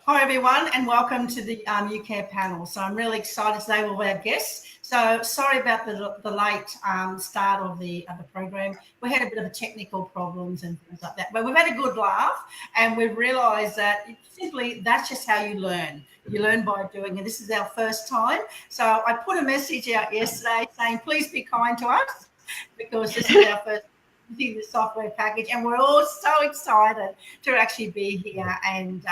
Hi everyone, and welcome to the youcan panel. So I'm really excited today with our guests. So sorry about the late start of the program. We had a bit of technical problems and things like that, but we've had a good laugh, and we've realised that that's just how you learn. You learn by doing, and this is our first time. So I put a message out yesterday saying, please be kind to us because this is our first using the software package, and we're all so excited to actually be here and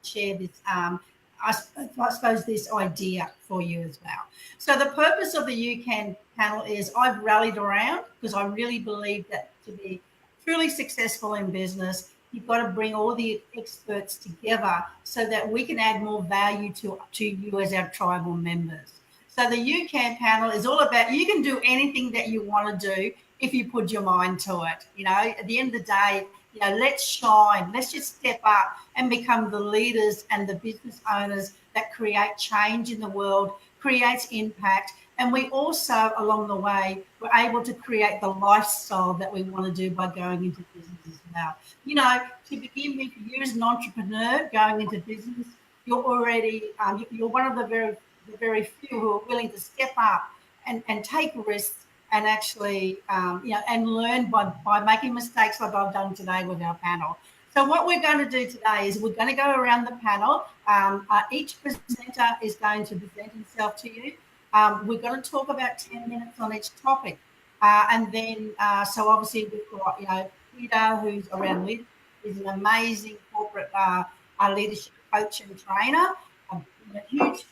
share this. I suppose this idea for you as well. So the purpose of the YouCan panel is I've rallied around because I really believe that to be truly successful in business, you've got to bring all the experts together so that we can add more value to you as our tribal members. So the YouCan panel is all about you can do anything that you want to do if you put your mind to it. You know, at the end of the day, you know, let's shine. Let's just step up and become the leaders and the business owners that create change in the world, creates impact. And we also, along the way, we're able to create the lifestyle that we want to do by going into business as well. You know, to begin with, you as an entrepreneur going into business, you're already, you're one of the very few who are willing to step up and take risks and actually, and learn by making mistakes like I've done today with our panel. So what we're going to do today is we're going to go around the panel. Each presenter is going to present himself to you. We're going to talk about 10 minutes on each topic. And then, so obviously we've got, Peter, who's around leadership, is an amazing corporate leadership coach and trainer, huge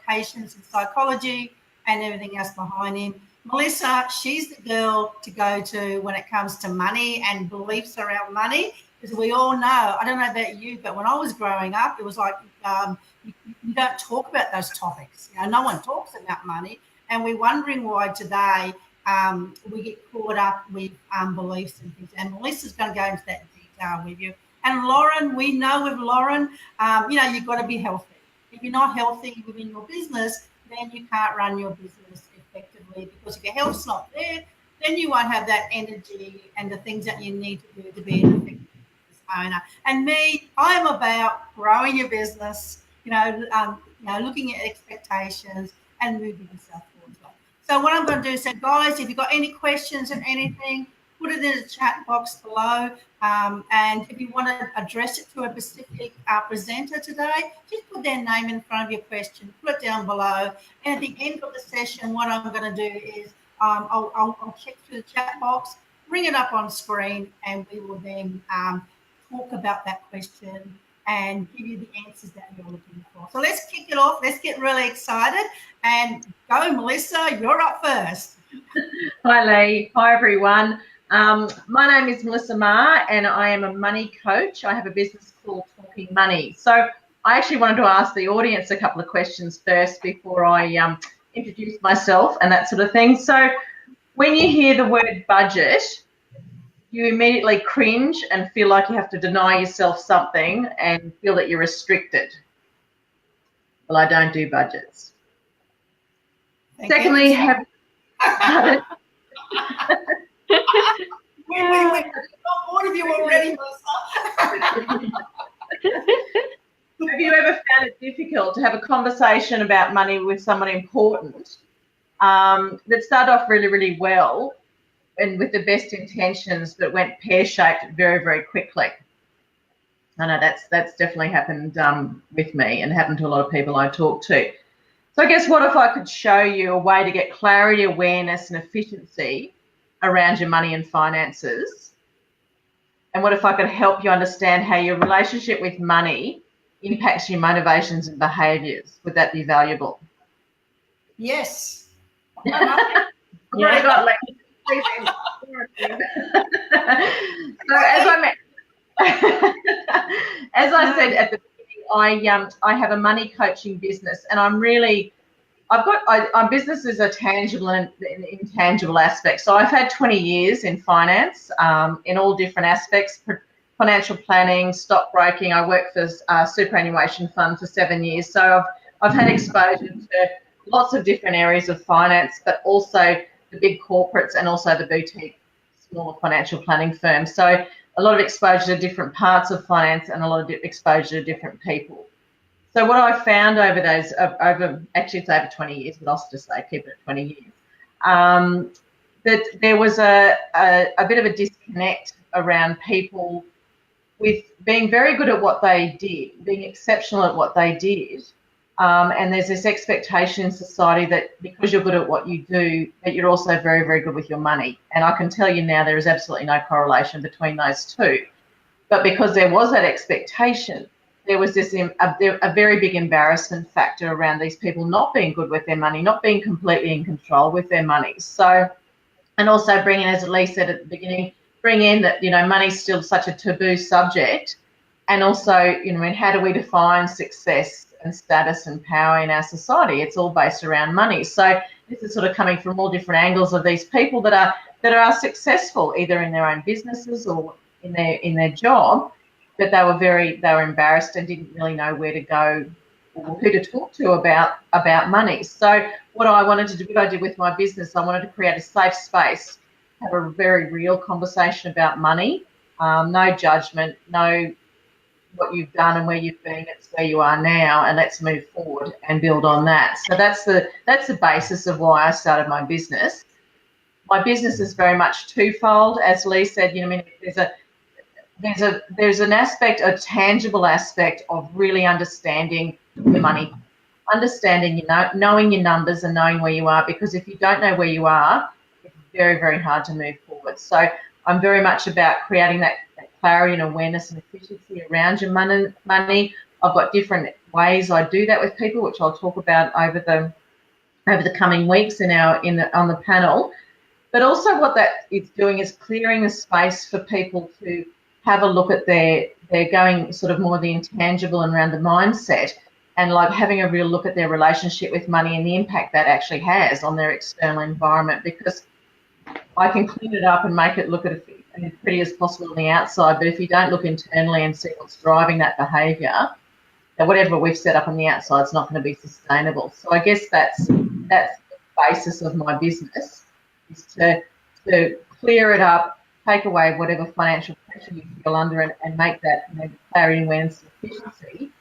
locations in psychology and everything else behind him. Melissa, she's the girl to go to when it comes to money and beliefs around money, because we all know, I don't know about you, but when I was growing up, it was like you don't talk about those topics. You know, no one talks about money, and we're wondering why today we get caught up with beliefs and things. And Melissa's going to go into that detail with you. And Lauren, we know with Lauren, you've got to be healthy. If you're not healthy within your business, then you can't run your business effectively, because if your health's not there, then you won't have that energy and the things that you need to do to be an effective business owner. And me, I'm about growing your business, looking at expectations and moving yourself forward. So what I'm going to do is say, guys, if you've got any questions or anything, put it in the chat box below. And if you want to address it to a specific presenter today, just put their name in front of your question, put it down below. And at the end of the session, what I'm going to do is I'll check through the chat box, bring it up on screen, and we will then talk about that question and give you the answers that you're looking for. So let's kick it off. Let's get really excited. And go, Melissa, you're up first. Hi, Lee. Hi, everyone. My name is Melissa Ma, and I am a money coach. I have a business called Talking Money. So I actually wanted to ask the audience a couple of questions first before I introduce myself and that sort of thing. So when you hear the word budget, you immediately cringe and feel like you have to deny yourself something and feel that you're restricted. Well, I don't do budgets. Secondly, have Wait. What have you already? Have you ever found it difficult to have a conversation about money with someone important that started off really, really well and with the best intentions, but went pear-shaped very, very quickly? I know that's definitely happened with me and happened to a lot of people I talk to. So I guess what if I could show you a way to get clarity, awareness and efficiency around your money and finances? And what if I could help you understand how your relationship with money impacts your motivations and behaviours? Would that be valuable? Yes. Yeah, I got like So as I said at the beginning, I have a money coaching business, and our businesses are tangible and intangible aspects. So I've had 20 years in finance, in all different aspects, financial planning, stockbroking. I worked for a superannuation fund for 7 years. So I've had exposure to lots of different areas of finance, but also the big corporates and also the boutique smaller financial planning firms. So a lot of exposure to different parts of finance and a lot of exposure to different people. So what I found over those, actually it's over 20 years, but I'll just say keep it at 20 years, that there was a bit of a disconnect around people with being very good at what they did, being exceptional at what they did. And there's this expectation in society that because you're good at what you do, that you're also very, very good with your money. And I can tell you now there is absolutely no correlation between those two. But because there was that expectation, there was this a very big embarrassment factor around these people not being good with their money, not being completely in control with their money. So, and also bring in, as Lee said at the beginning, bring in that, money's still such a taboo subject. And also, how do we define success and status and power in our society? It's all based around money. So this is sort of coming from all different angles of these people that are successful either in their own businesses or in their job, but they were embarrassed and didn't really know where to go or who to talk to about money. So what I did with my business, I wanted to create a safe space, have a very real conversation about money, no judgment, no what you've done and where you've been, it's where you are now, and let's move forward and build on that. So that's the basis of why I started my business. My business is very much twofold, as Lee said. There's an aspect, a tangible aspect of really understanding your money, understanding knowing your numbers and knowing where you are. Because if you don't know where you are, it's very, very hard to move forward. So I'm very much about creating that clarity and awareness and efficiency around your money. I've got different ways I do that with people, which I'll talk about over the coming weeks on the panel. But also what that is doing is clearing the space for people to have a look at they're going sort of more the intangible and around the mindset, and like having a real look at their relationship with money and the impact that actually has on their external environment. Because I can clean it up and make it look as pretty as possible on the outside, but if you don't look internally and see what's driving that behaviour, then whatever we've set up on the outside is not going to be sustainable. So I guess that's the basis of my business, is to clear it up, take away whatever financial pressure you feel under, and make that clarity, awareness, and efficiency.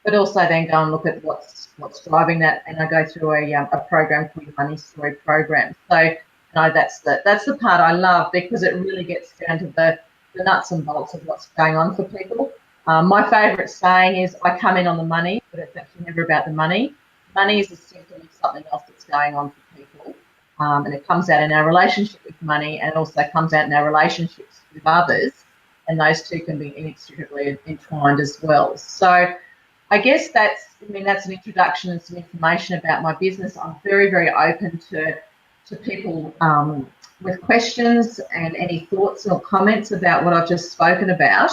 But also then go and look at what's driving that, and I go through a program called the Money Story Program. So that's the part I love, because it really gets down to the nuts and bolts of what's going on for people. My favourite saying is, I come in on the money, but it's actually never about the money. Money is a symptom of something else that's going on for people. And it comes out in our relationship with money, and it also comes out in our relationships with others, and those two can be inextricably entwined as well. So I guess that's an introduction and some information about my business. I'm very, very open to people with questions and any thoughts or comments about what I've just spoken about.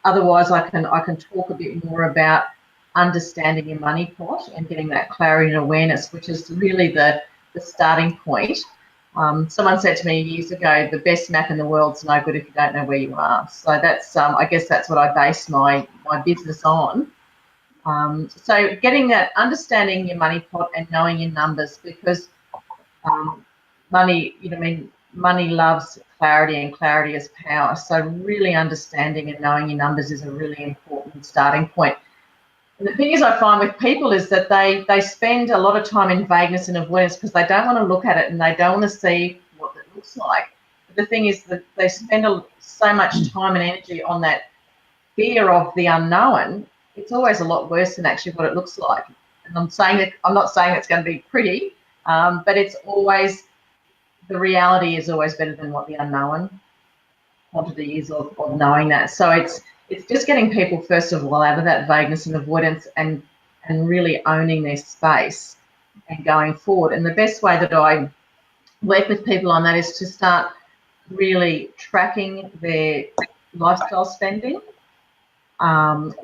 Otherwise, I can talk a bit more about understanding your money pot and getting that clarity and awareness, which is really the starting point. Someone said to me years ago, the best map in the world's no good if you don't know where you are. So that's I guess that's what I base my business on. So getting that, understanding your money pot and knowing your numbers, because money loves clarity, and clarity is power. So really understanding and knowing your numbers is a really important starting point. And the thing is, I find with people is that they spend a lot of time in vagueness and avoidance because they don't want to look at it and they don't want to see what it looks like. But the thing is that they spend so much time and energy on that fear of the unknown. It's always a lot worse than actually what it looks like. And I'm not saying it's going to be pretty, but it's always, the reality is always better than what the unknown quantity is of knowing that. So it's just getting people, first of all, out of that vagueness and avoidance and really owning their space and going forward. And the best way that I work with people on that is to start really tracking their lifestyle spending,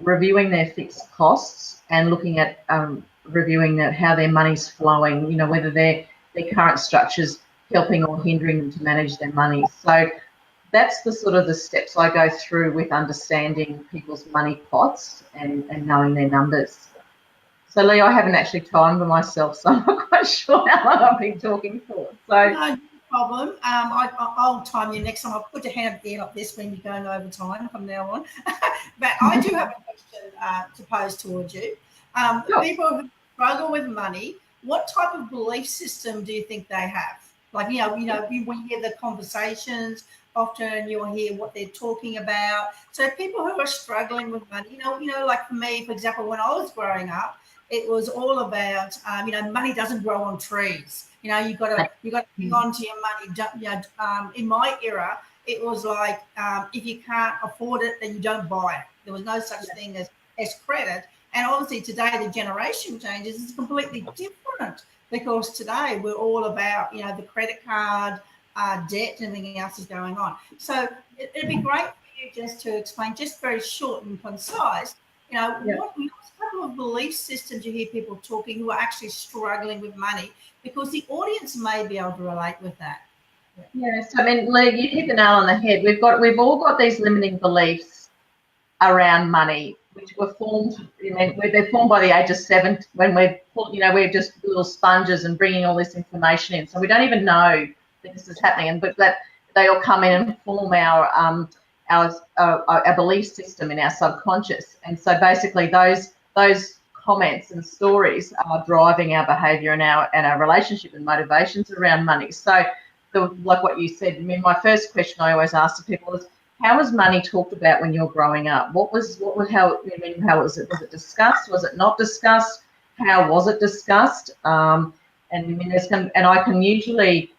reviewing their fixed costs, and looking at reviewing how their money's flowing, whether their current structure's helping or hindering them to manage their money. So that's the sort of the steps I go through with understanding people's money pots and knowing their numbers. So, Lee, I haven't actually timed myself, so I'm not quite sure how long I've been talking for. So, no problem. I'll time you next time. I'll put your hand up there like this when you're going over time from now on. But I do have a question to pose towards you. Sure. People who struggle with money, what type of belief system do you think they have? Like, when you hear the conversations, often you'll hear what they're talking about. So people who are struggling with money, like for me, for example, when I was growing up, it was all about, money doesn't grow on trees. You got to hang on to your money. In my era, it was like, if you can't afford it, then you don't buy it. There was no such thing as credit. And obviously today the generation changes. It's completely different, because today we're all about, the credit card, debt, and everything else is going on. So it'd be great for you just to explain, just very short and concise, what type of belief systems you hear people talking who are actually struggling with money, because the audience may be able to relate with that. Yes, I mean, Lee, you hit the nail on the head. We've all got these limiting beliefs around money, which were formed. They're formed by the age of 7 when we're just little sponges and bringing all this information in. So we don't even know that this is happening, but that they all come in and form our belief system in our subconscious. And so basically those comments and stories are driving our behaviour and our relationship and motivations around money. So, like what you said, I mean, my first question I always ask to people is, how was money talked about when you're growing up? How was it? Was it discussed? Was it not discussed? How was it discussed? And I can usually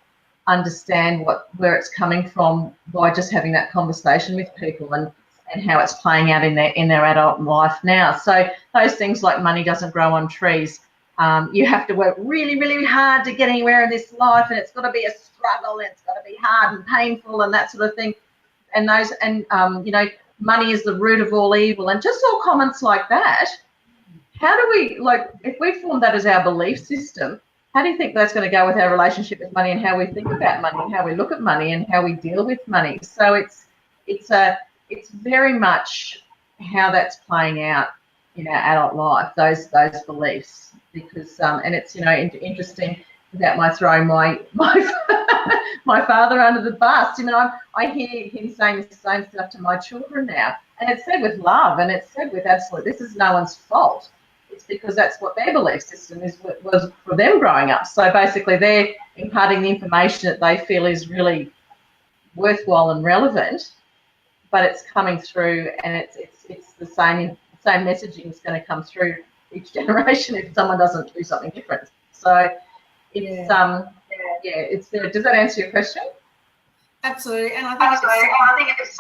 understand where it's coming from by just having that conversation with people and how it's playing out in their adult life now. So those things like money doesn't grow on trees. You have to work really, really hard to get anywhere in this life, and it's got to be a struggle, and it's got to be hard and painful and that sort of thing. And money is the root of all evil, and just all comments like that. How do we, if we form that as our belief system, how do you think that's going to go with our relationship with money and how we think about money and how we look at money and how we deal with money? So it's very much how that's playing out in our adult life, those beliefs, because and it's interesting, without my throwing my father under the bus. I hear him saying the same stuff to my children now, and it's said with love, and it's said with absolute, this is no one's fault. It's because that's what their belief system was for them growing up. So basically they're imparting the information that they feel is really worthwhile and relevant, but it's coming through, and it's the same messaging is going to come through each generation if someone doesn't do something different. So it's it's there. Does that answer your question? Absolutely, and I think it's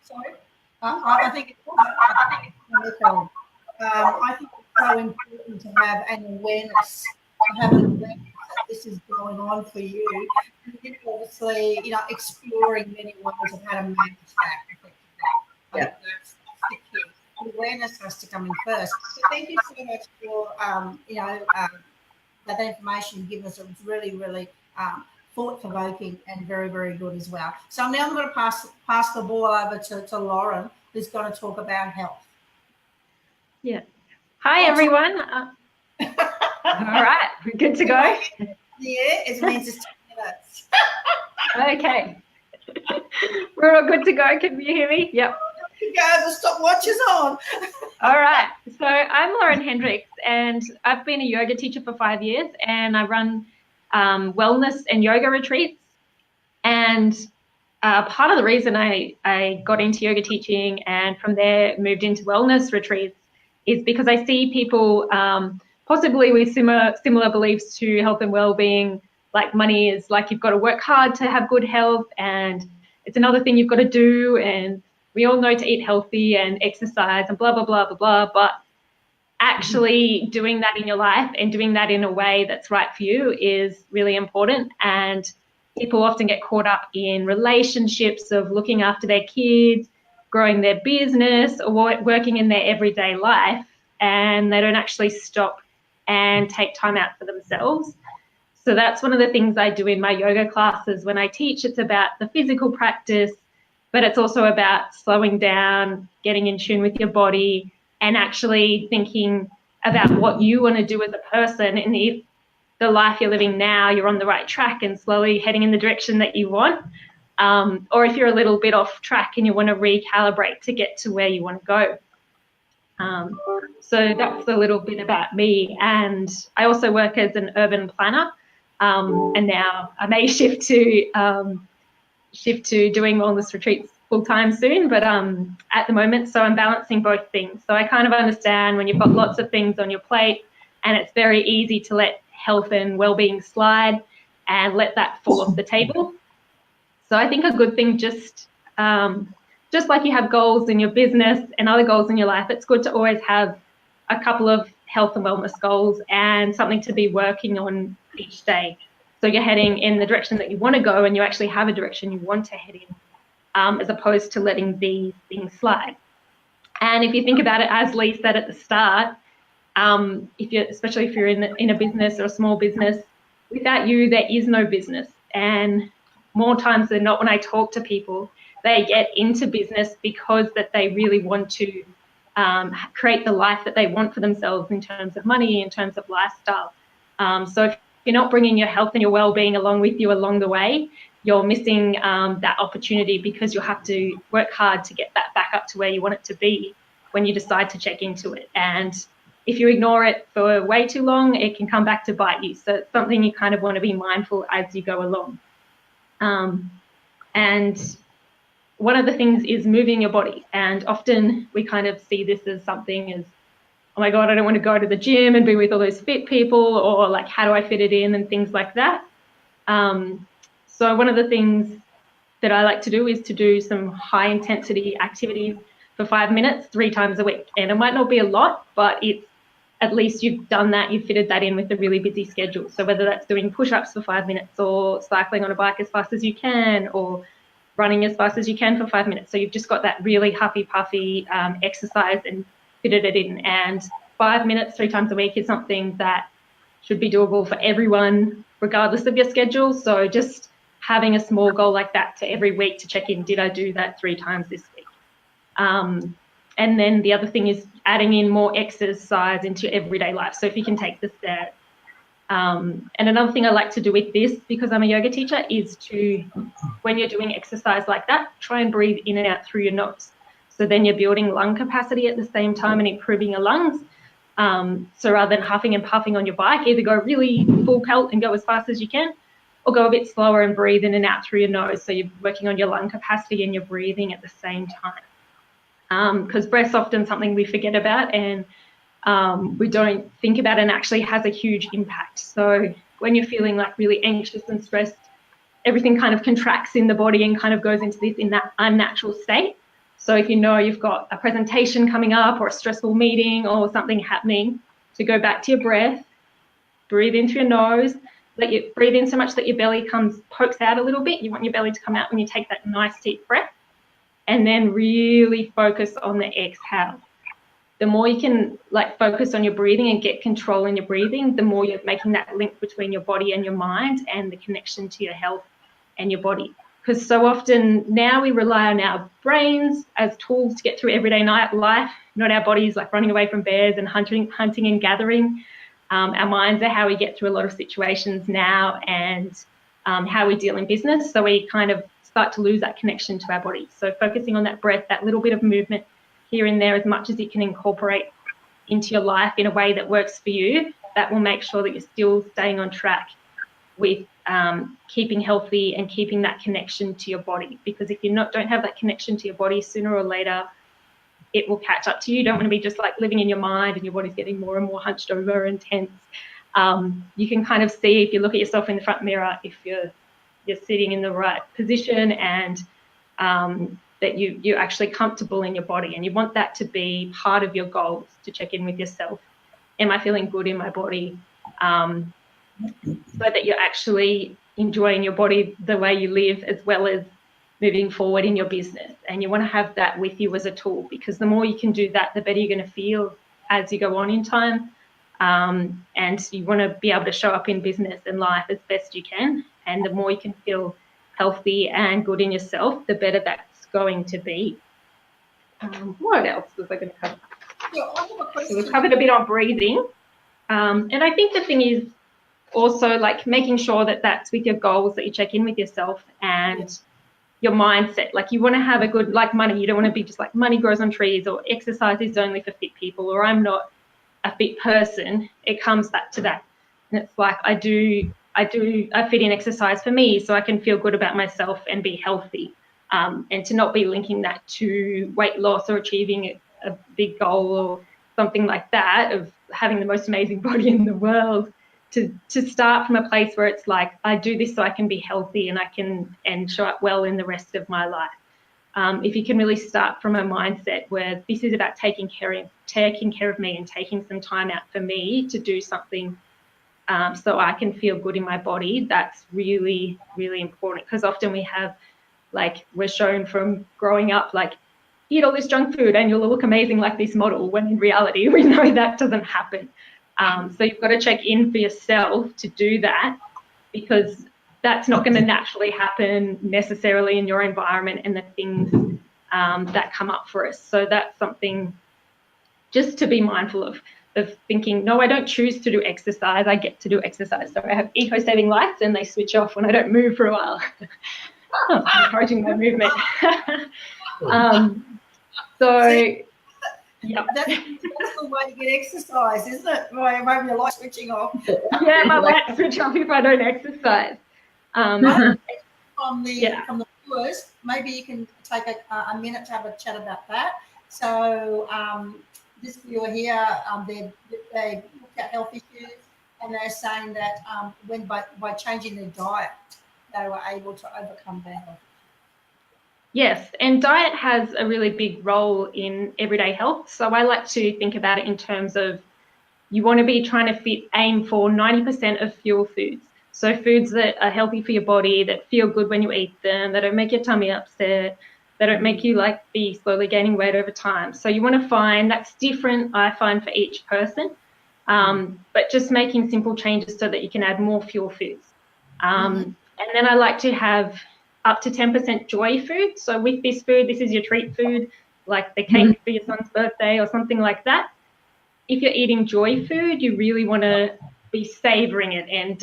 sorry. I think it's so important to have an awareness, that this is going on for you, and then obviously, exploring many ways of how to manage that. That's the key. Awareness has to come in first. So thank you so much for that information you give us. It was really, really thought-provoking and very, very good as well. So now I'm going to pass the ball over to Lauren, who's going to talk about health. Yeah. Hi, everyone. All right, we're good to go. Yeah, it means it's 10 minutes. Okay. We're all good to go. Can you hear me? Yep. The stopwatch is on. All right. So I'm Lauren Hendricks, and I've been a yoga teacher for 5 years, and I run wellness and yoga retreats. And part of the reason I got into yoga teaching and from there moved into wellness retreats is because I see people possibly with similar beliefs to health and well-being, like money is like you've got to work hard to have good health, and it's another thing you've got to do, and we all know to eat healthy and exercise and blah, blah, blah, blah, blah, but actually doing that in your life and doing that in a way that's right for you is really important. And people often get caught up in relationships of looking after their kids, growing their business, or working in their everyday life, and they don't actually stop and take time out for themselves. So that's one of the things I do in my yoga classes when I teach. It's about the physical practice, but it's also about slowing down, getting in tune with your body, and actually thinking about what you want to do as a person, and if the life you're living now, you're on the right track and slowly heading in the direction that you want, or if you're a little bit off track and you want to recalibrate to get to where you want to go. So that's a little bit about me. And I also work as an urban planner, and now I may shift to doing wellness retreats full time soon, but at the moment, so I'm balancing both things. So I kind of understand when you've got lots of things on your plate and it's very easy to let health and well-being slide and let that fall off the table. So I think a good thing, just like you have goals in your business and other goals in your life, it's good to always have a couple of health and wellness goals and something to be working on each day. So you're heading in the direction that you want to go and you actually have a direction you want to head in, as opposed to letting these things slide. And if you think about it, as Lee said at the start, especially if you're in a business or a small business, without you, there is no business. And more times than not, when I talk to people, they get into business because that they really want to create the life that they want for themselves in terms of money, in terms of lifestyle. So if you're not bringing your health and your well-being along with you along the way, you're missing that opportunity, because you'll have to work hard to get that back up to where you want it to be when you decide to check into it. And if you ignore it for way too long, it can come back to bite you. So it's something you kind of want to be mindful as you go along. And one of the things is moving your body. And often we kind of see this as something as, oh my God, I don't want to go to the gym and be with all those fit people, or like, how do I fit it in and things like that. So one of the things that I like to do is to do some high intensity activities for 5 minutes, 3 times a week. And it might not be a lot, but it's at least you've done that, you've fitted that in with a really busy schedule. So whether that's doing push-ups for 5 minutes, or cycling on a bike as fast as you can, or running as fast as you can for 5 minutes. So you've just got that really huffy-puffy exercise and fitted it in. And 5 minutes, 3 times a week is something that should be doable for everyone, regardless of your schedule. So just having a small goal like that to every week to check in, did I do that 3 times this week? And then the other thing is adding in more exercise into your everyday life. So if you can take the stairs. And another thing I like to do with this, because I'm a yoga teacher, is to, when you're doing exercise like that, try and breathe in and out through your nose. So then you're building lung capacity at the same time and improving your lungs. So rather than huffing and puffing on your bike, either go really full pelt and go as fast as you can, or go a bit slower and breathe in and out through your nose. So you're working on your lung capacity and you're breathing at the same time. Because breath's often something we forget about and we don't think about, and actually has a huge impact. So when you're feeling like really anxious and stressed, everything kind of contracts in the body and kind of goes into this in that unnatural state. So if you know you've got a presentation coming up or a stressful meeting or something happening, to go back to your breath, breathe into your nose, let you breathe in so much that your belly pokes out a little bit. You want your belly to come out when you take that nice deep breath, and then really focus on the exhale. The more you can focus on your breathing and get control in your breathing, the more you're making that link between your body and your mind and the connection to your health and your body. Because so often now we rely on our brains as tools to get through everyday life, not our bodies like running away from bears and hunting and gathering. Our minds are how we get through a lot of situations now, and how we deal in business. So we kind of start to lose that connection to our body. So focusing on that breath, that little bit of movement here and there, as much as you can incorporate into your life in a way that works for you, that will make sure that you're still staying on track with keeping healthy and keeping that connection to your body. Because if you don't have that connection to your body, sooner or later it will catch up to you. You don't want to be just living in your mind and your body's getting more and more hunched over and tense. You can kind of see, if you look at yourself in the front mirror, if you're sitting in the right position and that you're actually comfortable in your body. And you want that to be part of your goals, to check in with yourself. Am I feeling good in my body? So that you're actually enjoying your body the way you live, as well as moving forward in your business. And you want to have that with you as a tool, because the more you can do that, the better you're going to feel as you go on in time. And you want to be able to show up in business and life as best you can. And the more you can feel healthy and good in yourself, the better that's going to be. What else was I going to cover? Yeah, I have a question. So we've covered a bit on breathing. And I think the thing is also making sure that that's with your goals, that you check in with yourself, and your mindset. Like you want to have a good, like money, you don't want to be just like money grows on trees, or exercise is only for fit people, or I'm not a fit person. It comes back to that. And it's like I fit in exercise for me so I can feel good about myself and be healthy, and to not be linking that to weight loss or achieving a big goal or something like that, of having the most amazing body in the world. To start from a place where it's like, I do this so I can be healthy and I can show up well in the rest of my life. If you can really start from a mindset where this is about taking care of me and taking some time out for me to do something, so I can feel good in my body, that's really, really important. Because often we're shown from growing up, like, eat all this junk food and you'll look amazing like this model, when in reality we know that doesn't happen. So you've got to check in for yourself to do that, because that's not going to naturally happen necessarily in your environment and the things that come up for us. So that's something just to be mindful of thinking, no, I don't choose to do exercise, I get to do exercise. So I have eco-saving lights and they switch off when I don't move for a while. Encouraging my movement. Yep. That's the way to get exercise, isn't it? Maybe your light switching off. Yeah, my light switch off if I don't exercise. From the viewers, maybe you can take a minute to have a chat about that. So this viewer here, they looked at health issues, and they're saying that by changing their diet, they were able to overcome their health. Yes, and diet has a really big role in everyday health. So I like to think about it in terms of, you want to be trying to aim for 90% of fuel foods. So foods that are healthy for your body, that feel good when you eat them, that don't make your tummy upset, that don't make you be slowly gaining weight over time. So you want to find, that's different, I find, for each person, but just making simple changes so that you can add more fuel foods. And then I like to have up to 10% joy food. So with this food, this is your treat food, like the cake for your son's birthday or something like that. If you're eating joy food, you really want to be savoring it and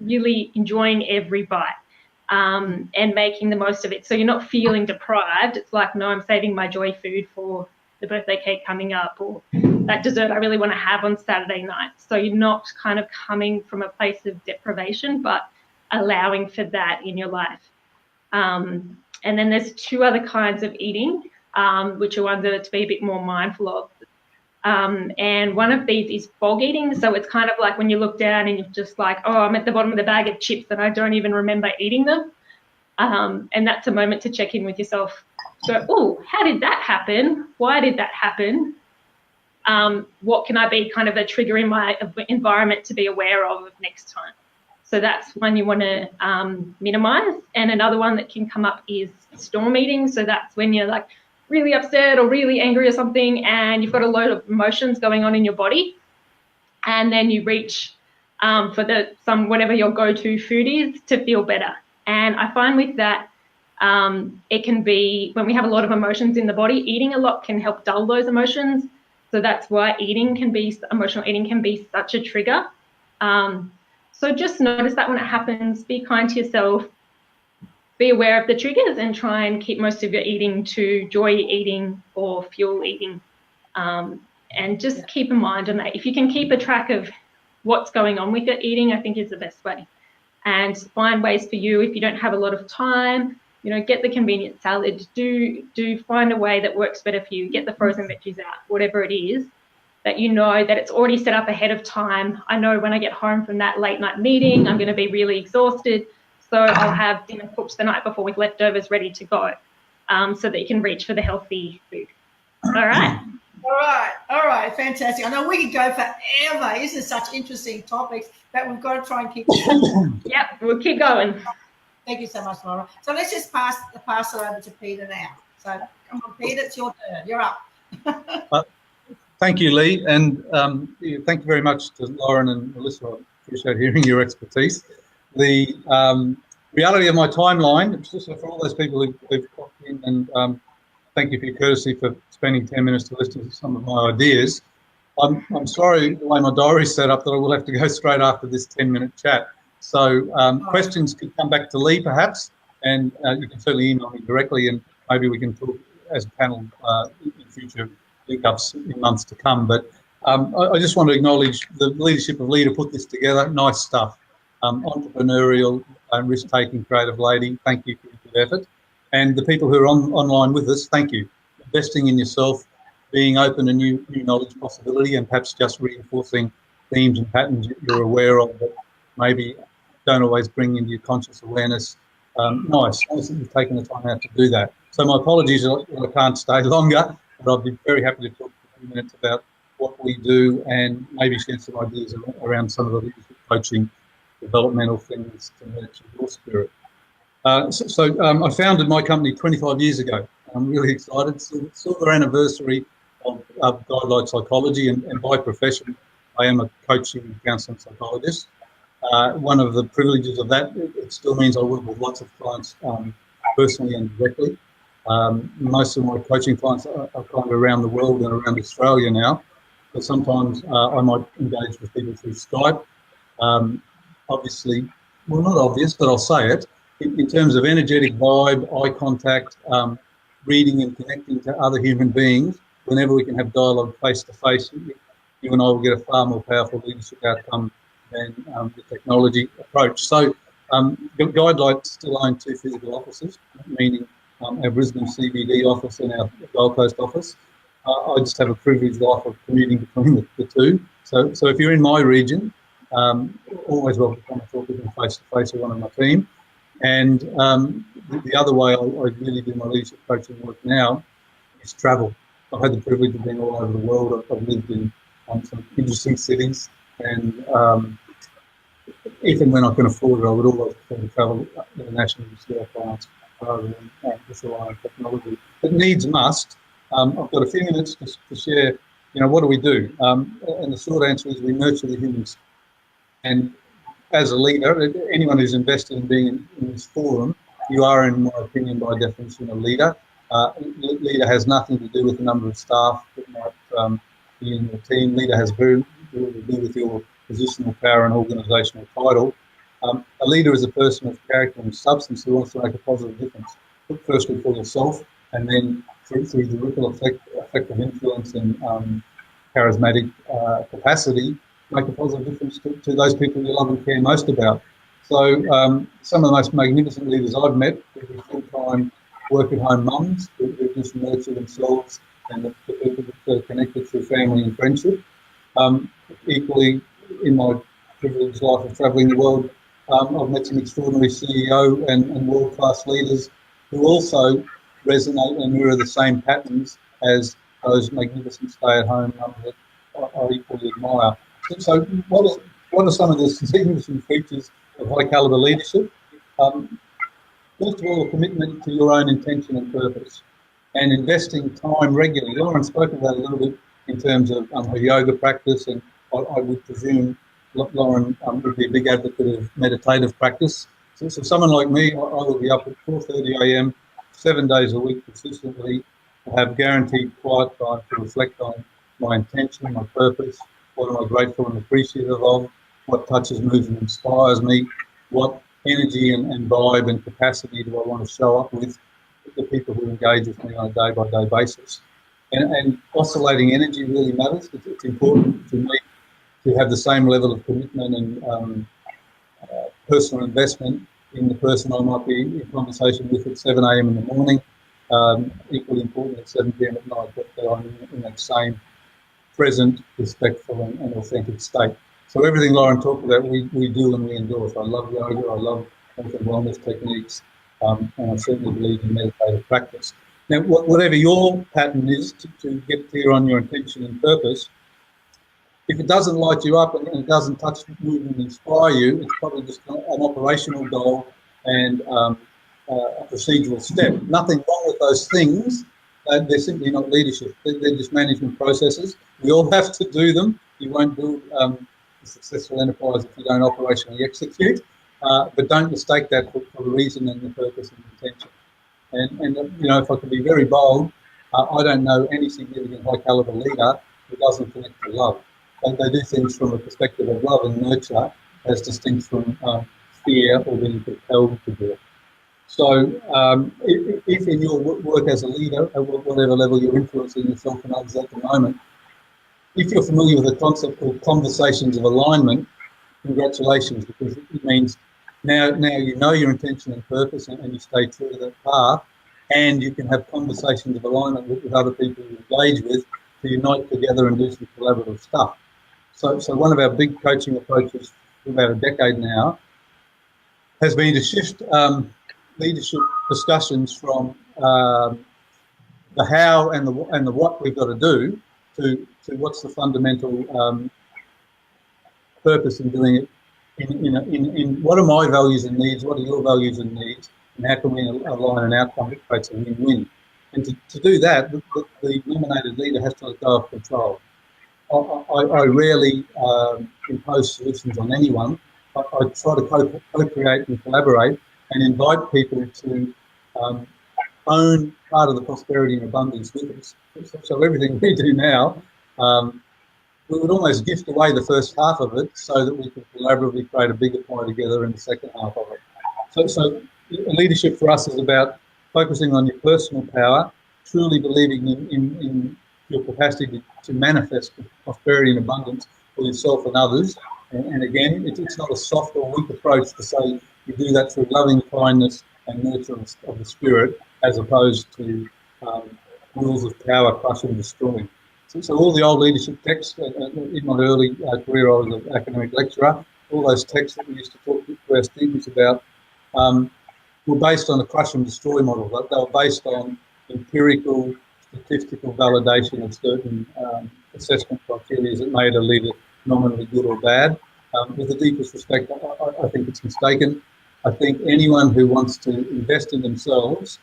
really enjoying every bite, and making the most of it. So you're not feeling deprived. It's like, no, I'm saving my joy food for the birthday cake coming up, or that dessert I really want to have on Saturday night. So you're not kind of coming from a place of deprivation, but allowing for that in your life. And then there's two other kinds of eating, which are ones that to be a bit more mindful of. And one of these is fog eating. So it's kind of like when you look down and you're just like, oh, I'm at the bottom of the bag of chips and I don't even remember eating them. And that's a moment to check in with yourself. So, oh, how did that happen? Why did that happen? What can I be kind of a trigger in my environment to be aware of next time? So that's one you want to minimize. And another one that can come up is storm eating. So that's when you're like really upset or really angry or something, and you've got a load of emotions going on in your body. And then you reach for whatever your go-to food is to feel better. And I find with that, it can be when we have a lot of emotions in the body, eating a lot can help dull those emotions. So that's why emotional eating can be such a trigger. So just notice that when it happens, be kind to yourself, be aware of the triggers, and try and keep most of your eating to joy eating or fuel eating. And just keep a mind on that. If you can keep a track of what's going on with your eating, I think is the best way. And find ways for you, if you don't have a lot of time, get the convenient salad. Do find a way that works better for you. Get the frozen veggies out, whatever it is, that you know that it's already set up ahead of time. I know when I get home from that late night meeting, I'm going to be really exhausted. So I'll have dinner cooked the night before with leftovers ready to go, so that you can reach for the healthy food. All right. All right, fantastic. I know we could go forever. This is such interesting topics, but we've got to try and keep Yep, we'll keep going. Thank you so much, Laura. So let's just pass it over to Peter now. So come on, Peter, it's your turn. You're up. Thank you, Lee, and thank you very much to Lauren and Melissa. I appreciate hearing your expertise. The reality of my timeline, just for all those people who've popped in, and thank you for your courtesy for spending 10 minutes to listen to some of my ideas. I'm sorry the way my diary's set up that I will have to go straight after this 10-minute chat. So questions could come back to Lee, perhaps. And you can certainly email me directly, and maybe we can talk as a panel in future link-ups in months to come. But I just want to acknowledge the leadership of Leader put this together. Nice stuff. Entrepreneurial, risk-taking, creative lady. Thank you for your good effort. And the people who are online with us, thank you. Investing in yourself, being open to new knowledge possibility, and perhaps just reinforcing themes and patterns you're aware of that maybe don't always bring into your conscious awareness. Nice that you've taken the time out to do that. So my apologies that I can't stay longer, but I'd be very happy to talk for a few minutes about what we do and maybe share some ideas around some of the leadership coaching, developmental things to nurture your spirit. I founded my company 25 years ago. I'm really excited. Silver anniversary of Guidelight Psychology, and by profession, I am a coaching counselling psychologist. One of the privileges of that, it still means I work with lots of clients personally and directly. Most of my coaching clients are kind of around the world and around Australia now, but sometimes I might engage with people through Skype. Obviously, well, not obvious, but I'll say it. In terms of energetic vibe, eye contact, reading and connecting to other human beings, whenever we can have dialogue face-to-face, you and I will get a far more powerful leadership outcome than the technology approach. So Guidelight still own 2 physical offices, meaning our Brisbane CBD office and our Gold Coast office. I just have a privileged life of commuting between the two. So if you're in my region, always welcome to come and talk with me face-to-face or one of my team. And the other way I really do my leadership coaching work now is travel. I've had the privilege of being all over the world. I've lived in some interesting cities, and if and when I can afford it, I would always prefer to travel internationally to see our clients rather than just rely on technology. But needs must. I've got a few minutes to share, what do we do? And the short answer is we nurture the humans. And as a leader, anyone who's invested in being in this forum, you are, in my opinion, by definition, a leader. Leader has nothing to do with the number of staff that might be in your team. Leader has very little to do with your positional power and organisational title. A leader is a person of character and substance who wants to make a positive difference. Firstly for yourself, and then through the ripple effect of influence and charismatic capacity, make a positive difference to those people you love and care most about. So some of the most magnificent leaders I've met are full-time work-at-home mums who just nurture themselves and the people that are connected through family and friendship. Equally, in my privileged life of travelling the world, I've met some extraordinary CEO and world-class leaders who also resonate and mirror the same patterns as those magnificent stay-at-home mums that I equally admire. So what are some of the distinguishing features of high-caliber leadership? First of all, a commitment to your own intention and purpose, and investing time regularly. Lauren spoke about a little bit in terms of her yoga practice, and I would presume Lauren would be a big advocate of meditative practice. So someone like me, I will be up at 4:30 a.m. 7 days a week consistently. I have guaranteed quiet time to reflect on my intention, my purpose, what am I grateful and appreciative of, what touches, moves and inspires me, what energy and vibe and capacity do I want to show up with the people who engage with me on a day-by-day basis. And oscillating energy really matters. It's important to me to have the same level of commitment and personal investment in the person I might be in conversation with at 7 a.m. in the morning, equally important at 7 p.m. at night, that I'm in that same present, respectful and authentic state. So everything Lauren talked about, we do and we endorse. I love yoga, I love health and wellness techniques, and I certainly believe in meditative practice. Now, whatever your pattern is to get clear on your intention and purpose, if it doesn't light you up and it doesn't touch, move and inspire you, it's probably just an operational goal and a procedural step. Nothing wrong with those things. They're simply not leadership. They're just management processes. We all have to do them. You won't build a successful enterprise if you don't operationally execute. But don't mistake that for the reason and the purpose and intention. And if I can be very bold, I don't know any significant high-caliber leader who doesn't connect to love. They do things from a perspective of love and nurture as distinct from fear or being compelled to do it. So if in your work as a leader, at whatever level you're influencing yourself and others at the moment, if you're familiar with the concept called conversations of alignment, congratulations, because it means now you know your intention and purpose and you stay true to that path, and you can have conversations of alignment with other people you engage with to unite together and do some collaborative stuff. So one of our big coaching approaches for about a decade now has been to shift leadership discussions from the how and the what we've got to do to what's the fundamental purpose in doing it. In what are my values and needs? What are your values and needs? And how can we align an outcome that creates a win-win? And to do that, the nominated leader has to let go of control. I rarely impose solutions on anyone. I try to co-create and collaborate and invite people to own part of the prosperity and abundance with us. So everything we do now, we would almost gift away the first half of it so that we can collaboratively create a bigger pie together in the second half of it. So leadership for us is about focusing on your personal power, truly believing in your capacity to manifest prosperity and abundance for yourself and others. And again, it's not a soft or weak approach to say you do that through loving kindness and nurture of the spirit, as opposed to rules of power, crush and destroy. So all the old leadership texts, in my early career I was an academic lecturer, all those texts that we used to talk to our students about were based on the crush and destroy model. They were based on empirical, statistical validation of certain assessment criteria that made a leader nominally good or bad. With the deepest respect, I think it's mistaken. I think anyone who wants to invest in themselves,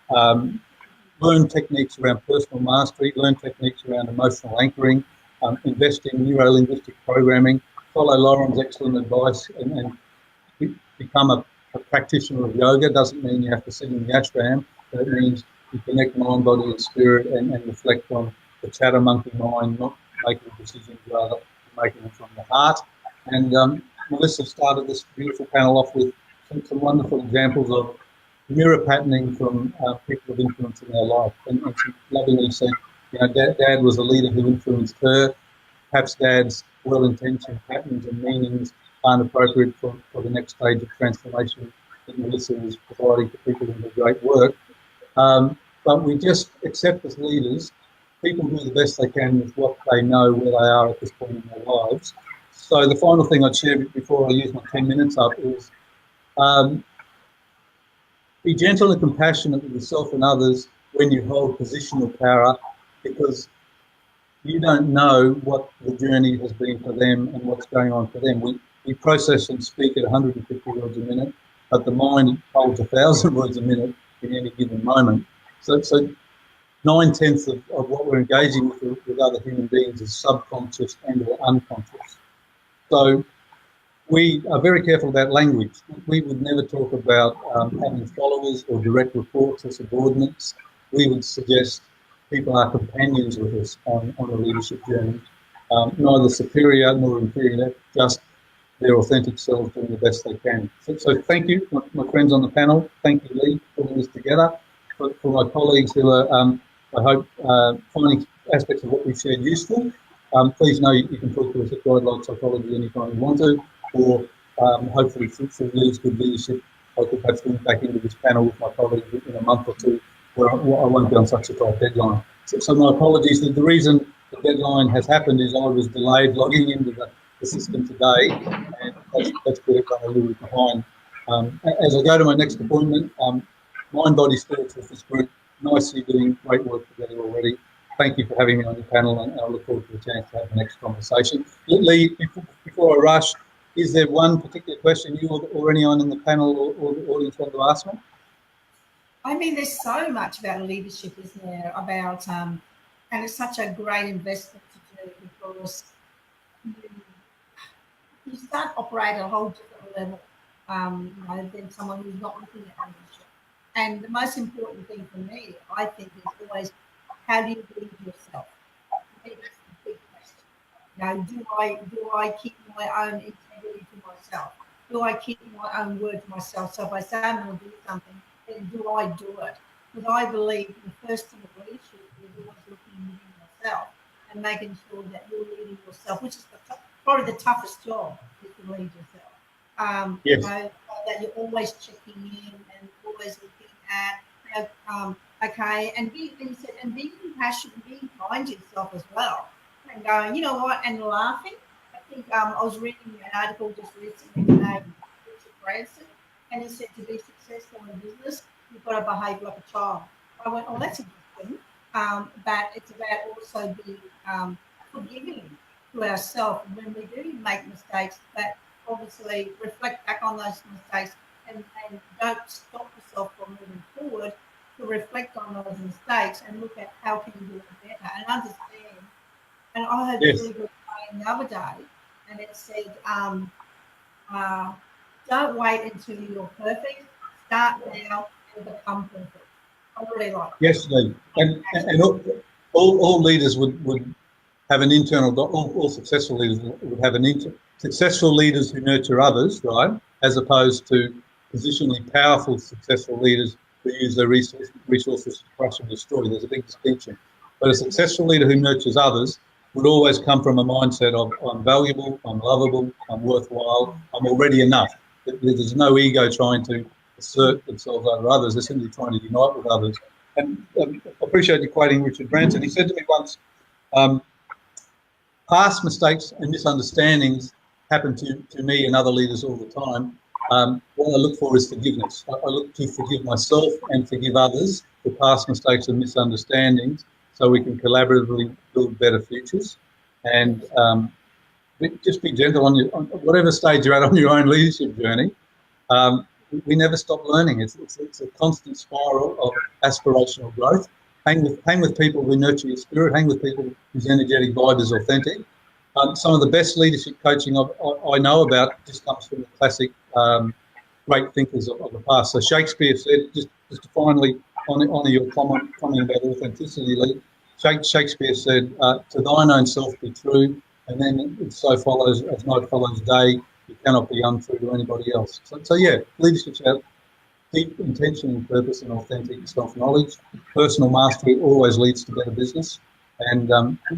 learn techniques around personal mastery, learn techniques around emotional anchoring, invest in neuro-linguistic programming, follow Lauren's excellent advice and become a practitioner of yoga. Doesn't mean you have to sit in the ashram, but it means you connect mind, body and spirit and reflect on the chatter monkey mind, not making decisions, rather making them from the heart. And Melissa started this beautiful panel off with some wonderful examples of mirror patterning from people of influence in their life. And she lovingly said, you know, Dad was a leader who influenced her. Perhaps Dad's well-intentioned patterns and meanings aren't appropriate for the next stage of transformation that Melissa is providing for people in her great work. But we just accept as leaders, people do the best they can with what they know, where they are at this point in their lives. So the final thing I'd share before I use my 10 minutes up is be gentle and compassionate with yourself and others when you hold positional power, because you don't know what the journey has been for them and what's going on for them. We process and speak at 150 words a minute, but the mind holds 1,000 words a minute in any given moment. So 9/10 of what we're engaging with other human beings is subconscious and or unconscious. So we are very careful about language. We would never talk about having followers or direct reports or subordinates. We would suggest people are companions with us on a leadership journey. Neither superior nor inferior, just their authentic selves doing the best they can. So thank you, my friends on the panel. Thank you, Lee, for putting this together. For my colleagues who are, I hope, finding aspects of what we've shared useful, please know you can talk to us at Guideline Psychology anytime you want to, or hopefully through Lee's good leadership, I could perhaps link back into this panel with my colleagues in a month or two, where I won't be on such a tight deadline. So my apologies. The reason the deadline has happened is I was delayed logging into the system today, and that's put it a little bit behind. As I go to my next appointment, mind, body, spirit with this group, nicely doing great work together already. Thank you for having me on your panel, and I look forward to the chance to have the next conversation. Lee, before I rush, is there one particular question you or anyone in the panel or the audience want to ask me? I mean, there's so much about leadership, isn't there? About and it's such a great investment to do, because you start operating at a whole different level, than someone who's not looking at leadership. And the most important thing for me, I think, is always, how do you lead yourself? I think that's the big question. Do I keep my own integrity to myself? Do I keep my own word to myself? So if I say I'm going to do something, do I do it? Because I believe the first thing of leadership is always looking within yourself and making sure that you're leading yourself, which is probably the toughest job, is to lead yourself. Yes. You know, that you're always checking in and always looking at, you know, okay, and being compassionate, being kind to yourself as well, and going, you know what, and laughing. I think I was reading an article just recently today, Richard Branson, and he said to be successful in business, you've got to behave like a child. I went, oh, that's interesting. But it's about also being forgiving to ourselves when we do make mistakes, but obviously reflect back on those mistakes and don't stop yourself from moving forward, to reflect on those mistakes and look at how can you do it better and understand. And I heard this really good saying the other day, and it said, don't wait until you're perfect. Start now and become perfect. I really like that. Yes, Lee. And all leaders would have an internal, all successful leaders would have successful leaders who nurture others, right? As opposed to positionally powerful, successful leaders who use their resources to crush and destroy. There's a big distinction. But a successful leader who nurtures others would always come from a mindset of, I'm valuable, I'm lovable, I'm worthwhile, I'm already enough. There's no ego trying to assert themselves over others. They're simply trying to unite with others. And I appreciate you quoting Richard Branson. He said to me once, past mistakes and misunderstandings happen to me and other leaders all the time. What I look for is forgiveness. I look to forgive myself and forgive others for past mistakes and misunderstandings, so we can collaboratively build better futures. And just be gentle on whatever stage you're at on your own leadership journey. We never stop learning. It's a constant spiral of aspirational growth. Hang with people who nurture your spirit. Hang with people whose energetic vibe is authentic. Some of the best leadership coaching I know about just comes from the classic great thinkers of the past. So Shakespeare said, just to finally honour your comment about authenticity, Lee, Shakespeare said, to thine own self be true, and then it so follows, as night follows day, you cannot be untrue to anybody else. So yeah, leadership's about deep intention and purpose and authentic self-knowledge. Personal mastery always leads to better business. And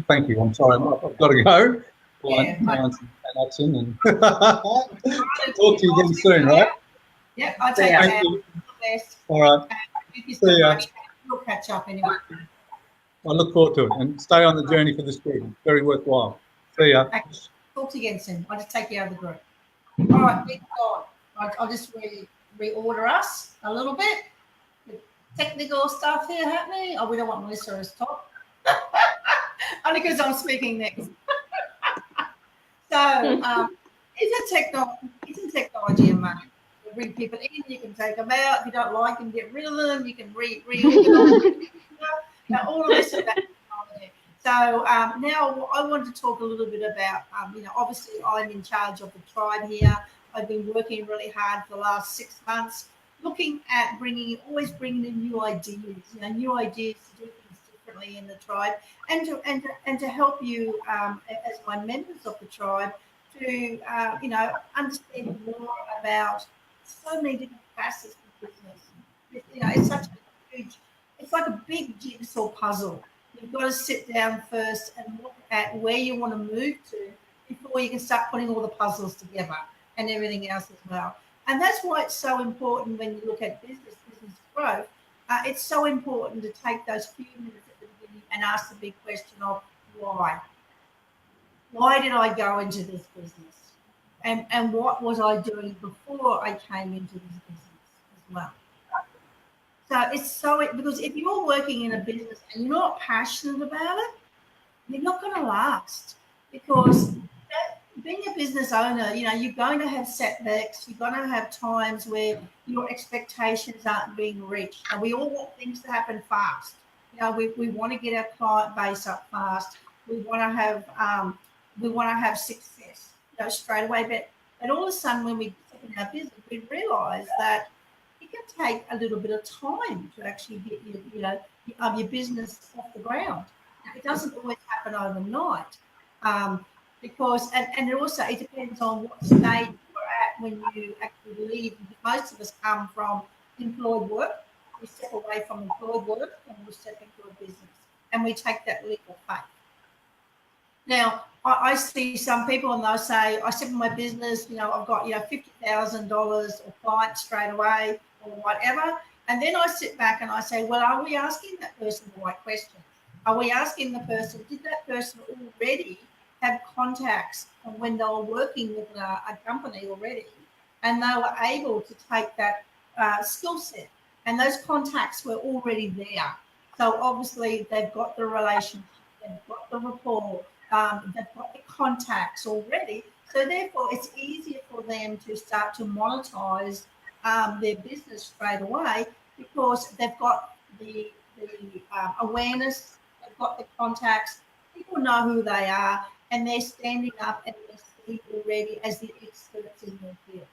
thank you. I'm sorry, I've got to go. Clients and action, and talk to you again soon, right? Yeah, I'll take care. Thank you. Best. All right. Thank you so much. We'll catch up anyway. I look forward to it, and stay on the journey for this group. Very worthwhile. See ya. Okay. Talk to you again soon. I'll just take you out of the group. All right, big God. I'll just reorder us a little bit. The technical stuff here happening. Oh, we don't want Melissa as top. Only because I'm speaking next. So, isn't technology amazing? You bring people in, you can take them out. If you don't like them, get rid of them. You can reorganize. Now, all of this about technology. So now I want to talk a little bit about, obviously I'm in charge of the tribe here. I've been working really hard for the last 6 months, looking at always bringing in new ideas, new ideas to do things differently in the tribe, and to help you as my members of the tribe to understand more about so many different facets of business. It's such a huge, it's like a big jigsaw puzzle. You've got to sit down first and look at where you want to move to before you can start putting all the puzzles together and everything else as well. And that's why it's so important when you look at business growth. It's so important to take those few minutes at the beginning and ask the big question of why. Why did I go into this business? And what was I doing before I came into this business as well? So because if you're working in a business and you're not passionate about it, you're not going to last, because being a business owner, you're going to have setbacks. You're going to have times where your expectations aren't being reached. And we all want things to happen fast. We want to get our client base up fast. We want to have success, straight away. But all of a sudden, when we step in our business, we realise that it can take a little bit of time to actually get your business off the ground. It doesn't always happen overnight, because and also it depends on what stage you're at when you actually leave. Most of us come from employed work, we step away from employed work and we step into a business, and we take that leap of faith. Now, I see some people and they'll say, I step in my business, I've got, $50,000 or clients straight away or whatever. And then I sit back and I say, well, are we asking that person the right questions? Are we asking the person, did that person already have contacts from when they were working with a company already, and they were able to take that skill set, and those contacts were already there. So obviously they've got the relationship, they've got the rapport, they've got the contacts already. So therefore it's easier for them to start to monetize their business straight away, because they've got the awareness, they've got the contacts, people know who they are, and they're standing up and they're seen already as the experts in their field.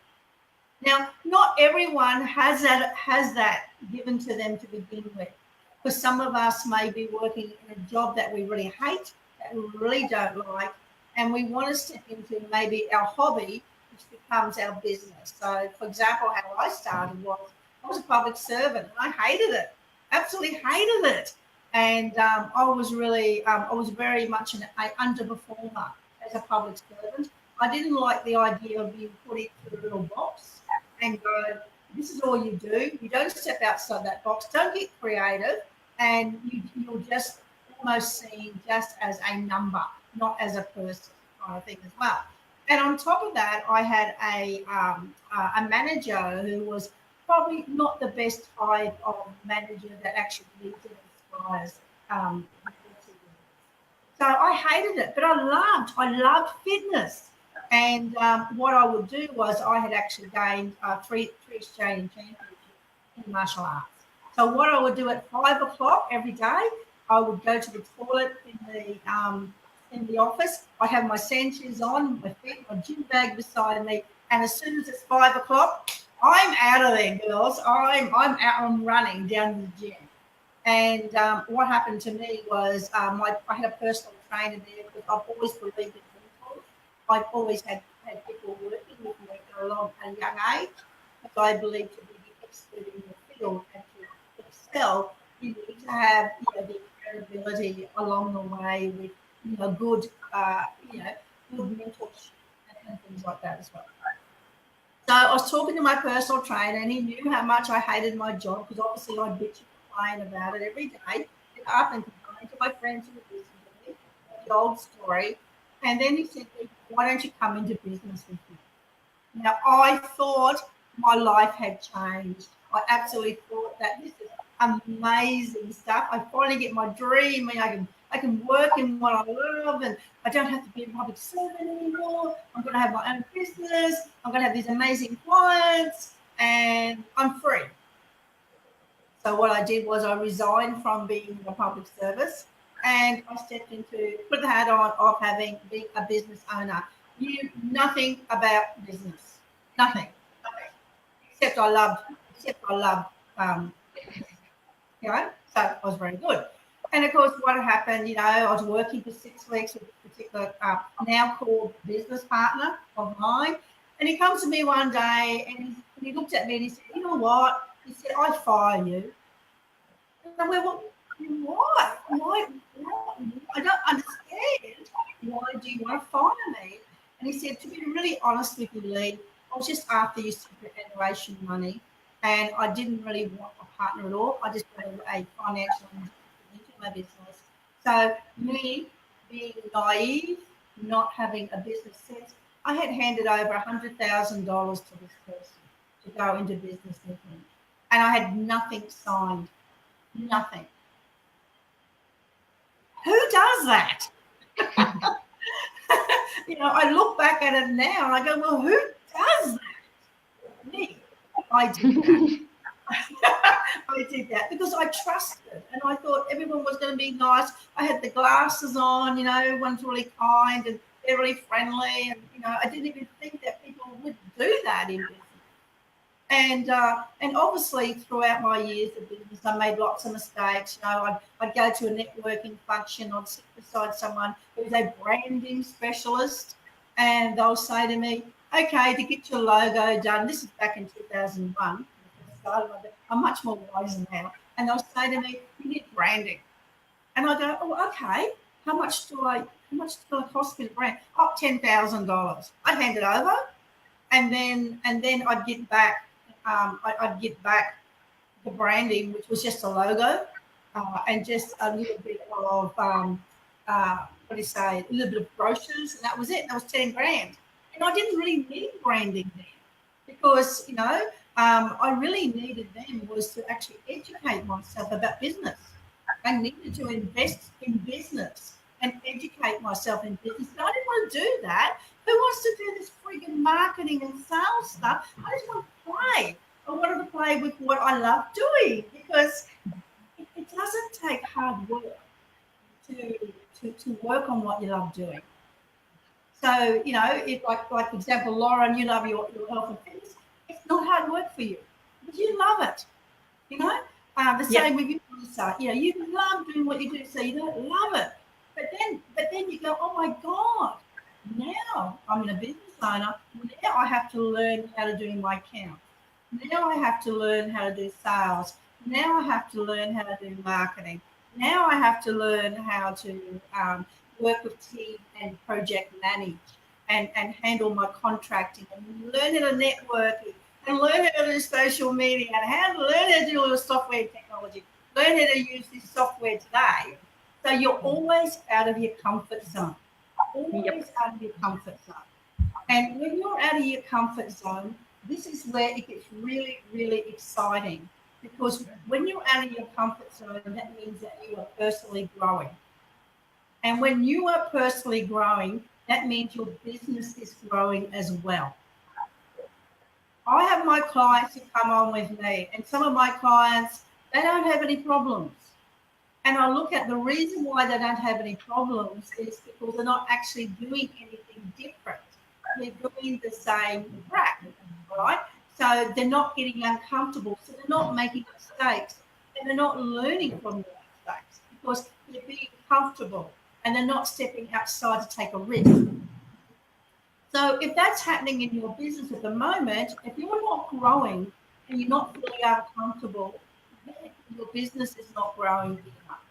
Now, not everyone has that given to them to begin with, because some of us may be working in a job that we really hate, that we really don't like, and we want to step into maybe our hobby, which becomes our business. So, for example, how I started was I was a public servant, and I hated it, absolutely hated it. And I was very much an underperformer as a public servant. I didn't like the idea of being put into a little box and go, this is all you do. You don't step outside that box. Don't get creative. And you're just almost seen just as a number, not as a person kind of thing as well. And on top of that, I had a manager who was probably not the best type of manager that actually leads and inspires. So I hated it, but I loved fitness. And what I would do was I had actually gained three Australian championships in martial arts. So what I would do at 5 o'clock every day, I would go to the toilet in the office. I have my sand shoes on, my feet, my gym bag beside me, and as soon as it's 5 o'clock, I'm out of there, girls. I'm out. I'm running down to the gym. And what happened to me was I had a personal trainer there, because I've always believed in mentors. I've always had people working with me at a young age, because I believe to be the expert in your field and to excel, you need to have the credibility along the way with good mentorship and things like that as well. So I was talking to my personal trainer, and he knew how much I hated my job, because obviously I'd bitch and complain about it every day, get up and complain to my friends who were listening to me, the old story. And then he said, why don't you come into business with me? Now, I thought my life had changed. I absolutely thought that this is amazing stuff. I finally get my dream, and I can work in what I love, and I don't have to be a public servant anymore. I'm going to have my own business. I'm going to have these amazing clients, and I'm free. So what I did was I resigned from being in the public service, and I stepped into, put the hat on of being a business owner. Knew nothing about business, nothing. Except I loved so I was very good. And of course, what happened, I was working for 6 weeks with a particular now called business partner of mine, and he comes to me one day and he looked at me and he said, you know what? He said, I'd fire you. And I went, well, why? I don't understand. Why do you want to fire me? And he said, to be really honest with you, Lee, I was just after your superannuation money, and I didn't really want a partner at all. I just wanted a financial into my business. So me being naive, not having a business sense, I had handed over $100,000 to this person to go into business with him. And I had nothing signed, nothing. Who does that? I look back at it now and I go, well, who does that? Me. I did that. I did that because I trusted, and I thought everyone was going to be nice. I had the glasses on, everyone's really kind and they're really friendly, and I didn't even think that people would do that in business. And obviously throughout my years of business, I made lots of mistakes. I'd go to a networking function, I'd sit beside someone who's a branding specialist, and they'll say to me, okay, to get your logo done, this is back in 2001, I'm much more wiser now. And they'll say to me, you need branding. And I go, oh, okay. How much do it cost me to brand? Oh, $10,000. I'd hand it over, and then I'd get back. I'd get back the branding, which was just a logo, and just a little bit of what do you say? A little bit of brochures, and that was it. That was 10 grand, and I didn't really need branding then, because I really needed then was to actually educate myself about business. I needed to invest in business and educate myself in business. And I didn't want to do that. Who wants to do this frigging marketing and sales stuff? I just want to play. I wanted to play with what I love doing, because it doesn't take hard work to work on what you love doing. So, if like for example, Lauren, you love your health and fitness, it's not hard work for you, but you love it. The same with you, Lisa. You love doing what you do, so you don't love it. But then you go, oh my God, now I'm a business owner. Now I have to learn how to do my account. Now I have to learn how to do sales. Now I have to learn how to do marketing. Now I have to learn how to work with team and project manage and handle my contracting, and learn how to network and learn how to do social media and learn how to do all the software technology. Learn how to use this software today. So you're always out of your comfort zone. Always out of your comfort zone. And when you're out of your comfort zone, this is where it gets really, really exciting. Because when you're out of your comfort zone, that means that you are personally growing. And when you are personally growing, that means your business is growing as well. I have my clients who come on with me, and some of my clients, they don't have any problems. And I look at the reason why they don't have any problems is because they're not actually doing anything different. They're doing the same crap, right? So they're not getting uncomfortable. So they're not making mistakes, and they're not learning from their mistakes because they're being comfortable and they're not stepping outside to take a risk. So if that's happening in your business at the moment, if you're not growing and you're not feeling uncomfortable, then your business is not growing enough.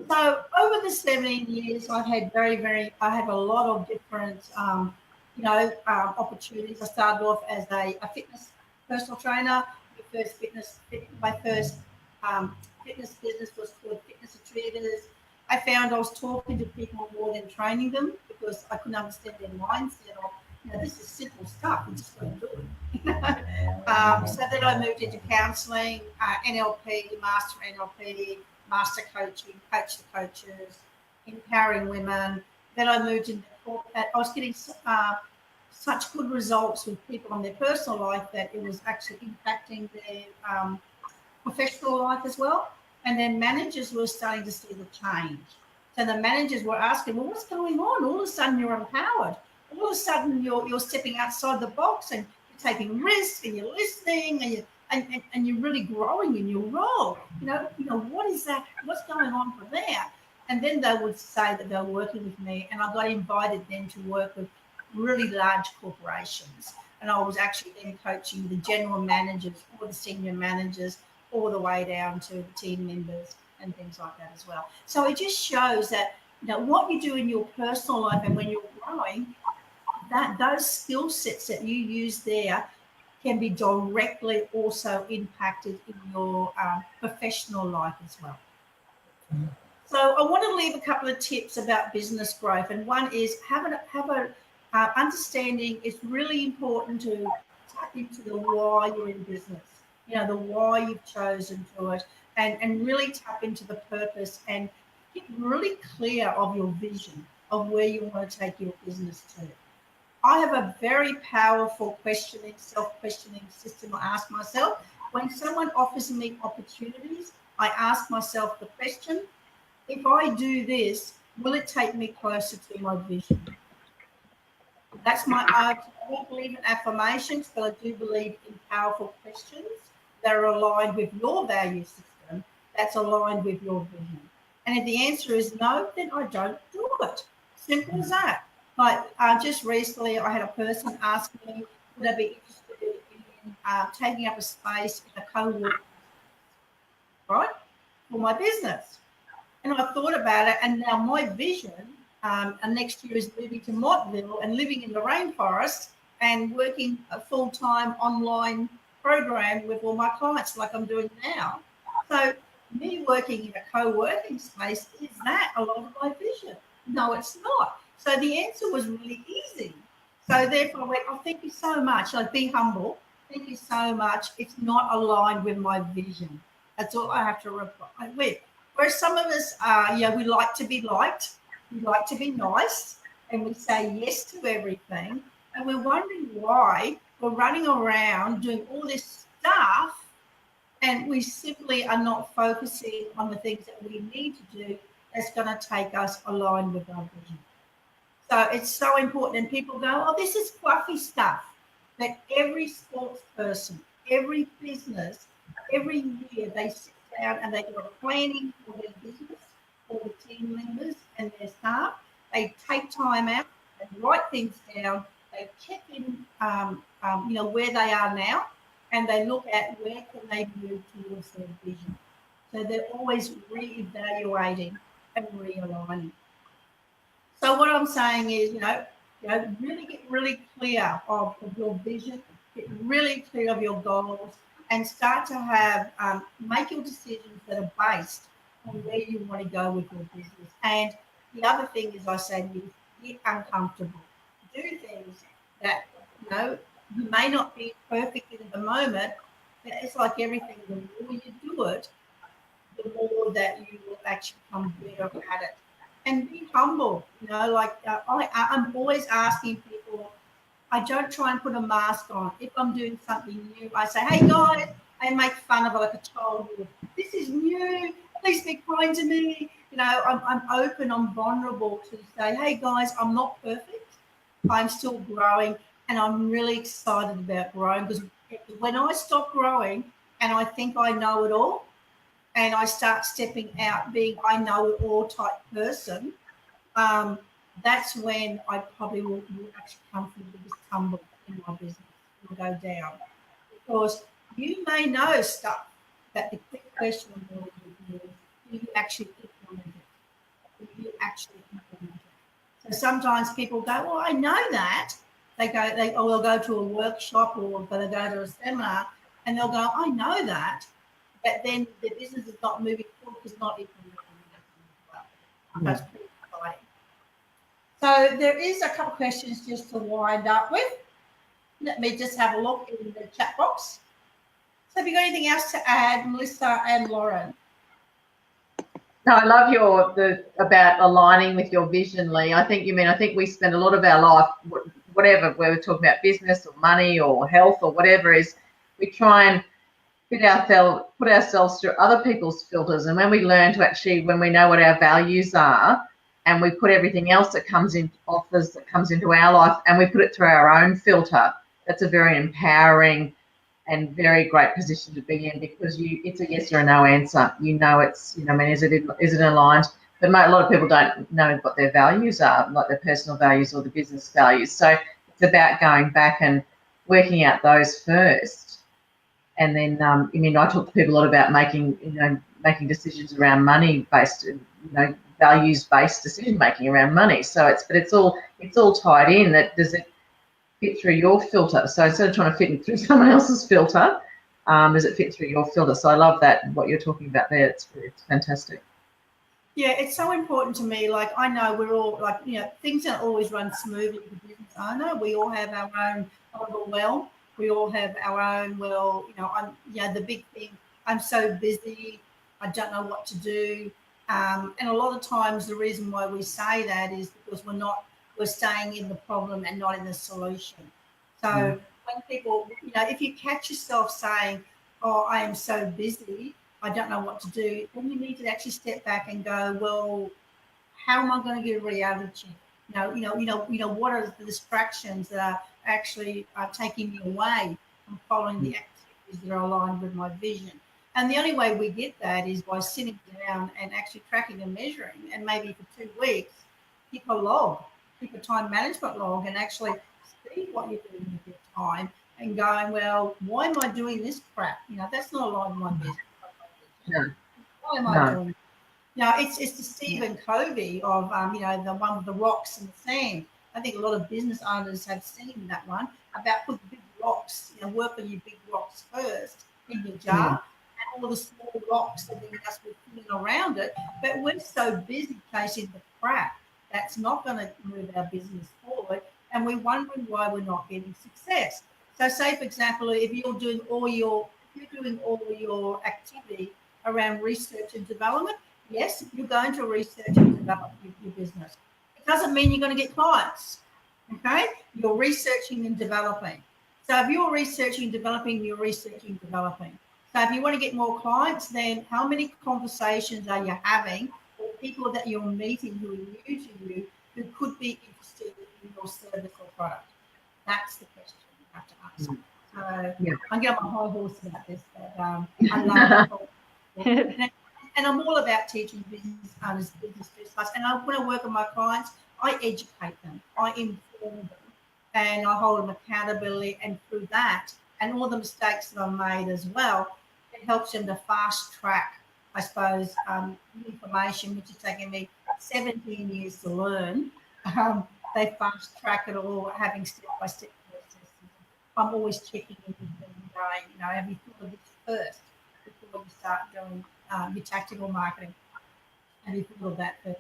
So over the 17 years, I've had I have a lot of different, opportunities. I started off as a fitness personal trainer. My first fitness business was called Fitness Achievers. I found I was talking to people more than training them, because I couldn't understand their mindset of, this is simple stuff, I'm just going to do it. So then I moved into counselling, NLP, master NLP, master coaching, coach the coaches, empowering women. Then I moved into corporate. I was getting such good results with people on their personal life that it was actually impacting their professional life as well. And then managers were starting to see the change. So the managers were asking, well, what's going on? All of a sudden you're empowered. All of a sudden you're stepping outside the box, and you're taking risks, and you're listening, and you're really growing in your role. What is that? What's going on from there? And then they would say that they're working with me, and I got invited then to work with really large corporations. And I was actually then coaching the general managers or the senior managers, all the way down to the team members and things like that as well. So it just shows that what you do in your personal life and when you're growing, that those skill sets that you use there can be directly also impacted in your professional life as well. So I want to leave a couple of tips about business growth, and one is have a understanding. It's really important to tap into the why you're in business. The why you've chosen to it, and really tap into the purpose and get really clear of your vision of where you want to take your business to. I have a very powerful self-questioning system I ask myself. When someone offers me opportunities, I ask myself the question, if I do this, will it take me closer to my vision? That's I don't believe in affirmations, but I do believe in powerful questions that are aligned with your value system, that's aligned with your vision. And if the answer is no, then I don't do it. Simple as that. Like just recently, I had a person ask me, would I be interested in taking up a space in a co-work, right, for my business. And I thought about it, and now my vision, and next year is moving to Montville and living in the rainforest and working a full-time online program with all my clients like I'm doing now. So me working in a co-working space, is that a lot of my vision? No, it's not. So the answer was really easy. So therefore I went, oh, thank you so much. Like, be humble. Thank you so much. It's not aligned with my vision. That's all I have to reply with. Whereas some of us, we like to be liked, we like to be nice, and we say yes to everything. And we're wondering why we're running around doing all this stuff, and we simply are not focusing on the things that we need to do that's going to take us aligned with our vision. So it's so important. And people go, oh, this is fluffy stuff. But every sports person, every business, every year they sit down and they do a planning for their business, for the team members and their staff. They take time out and write things down. They check in, where they are now, and they look at where can they move towards their vision. So they're always re-evaluating and realigning. So what I'm saying is, really get really clear of your vision, get really clear of your goals, and start to have make your decisions that are based on where you want to go with your business. And the other thing is, I say, is get uncomfortable. Do things that you may not be perfect in the moment, but it's like everything. The more you do it, the more that you will actually become better at it. And be humble. I'm always asking people. I don't try and put a mask on. If I'm doing something new, I say, hey guys, I make fun of it like a child would. This is new. Please be kind to me. I'm open, I'm vulnerable to say, hey guys, I'm not perfect. I'm still growing, and I'm really excited about growing, because when I stop growing and I think I know it all, and I start stepping out being I know it all type person, that's when I probably will actually come from the biggest tumble in my business. Will go down, because you may know stuff, but the quick question will be, do you actually implement it? Do you actually implement it? So sometimes people go, well, I know that. They'll go to a workshop, or they'll go to a seminar, and they'll go, I know that, but then the business is not moving forward because not implementing it well. That's pretty exciting. So there is a couple of questions just to wind up with. Let me just have a look in the chat box. So have you got anything else to add, Melissa and Lauren? No, I love about aligning with your vision, Lee. I think we spend a lot of our life, whatever, whether we're talking about business or money or health or whatever, is we try and put ourselves through other people's filters. And when we learn to actually, when we know what our values are, and we put everything else that comes into our life, and we put it through our own filter, that's a very empowering and very great position to be in, because it's a yes or a no answer. It's, is it aligned? But a lot of people don't know what their values are, like their personal values or the business values. So it's about going back and working out those first. And then, I talk to people a lot about making decisions around money-based, values-based decision-making around money. So it's all tied in. That does it fit through your filter? So instead of trying to fit it through someone else's filter, does it fit through your filter? So I love that, what you're talking about there. It's fantastic. Yeah, it's so important to me. Like, I know we're all things don't always run smoothly in the business. I know we all have our own overwhelm. We all have our own, the big thing, I'm so busy, I don't know what to do. And a lot of times the reason why we say that is because we're staying in the problem and not in the solution. So when people, if you catch yourself saying, oh, I am so busy, I don't know what to do, then you need to actually step back and go, well, how am I going to get a reality check? What are the distractions that are actually taking me away from following the activities that are aligned with my vision? And the only way we get that is by sitting down and actually tracking and measuring, and maybe for 2 weeks, keep a time management log, and actually see what you're doing with your time, and going, well, why am I doing this crap? You know, that's not aligned with my business. No. Why am I doing it? You know, it's the Stephen Covey of, you know, the one with the rocks and the sand. I think a lot of business owners have seen that one about put big rocks, you know, work on your big rocks first in your jar, and all the small rocks that then just be filling around it. But we're so busy chasing the crap that's not going to move our business forward, and we're wondering why we're not getting success. So, say for example, if you're doing all your activity around research and development, yes, you're going to research and develop your business. It doesn't mean you're going to get clients. Okay, you're researching and developing. So if you're researching and developing, you're researching and developing. So if you want to get more clients, then how many conversations are you having with people that you're meeting who are new to you who could be interested in your service or product? That's the question you have to ask. So I'm getting on my high horse about this, but I love it. And I'm all about teaching business owners business first. And when I work with my clients, I educate them, I inform them, and I hold them accountability. And through that, and all the mistakes that I've made as well, it helps them to fast track, I suppose, information, which has taken me 17 years to learn. They fast track it all, having step-by-step processes. I'm always checking in with them and going, you know, have you thought of this first before you start doing your tactical marketing? Have you thought of that first?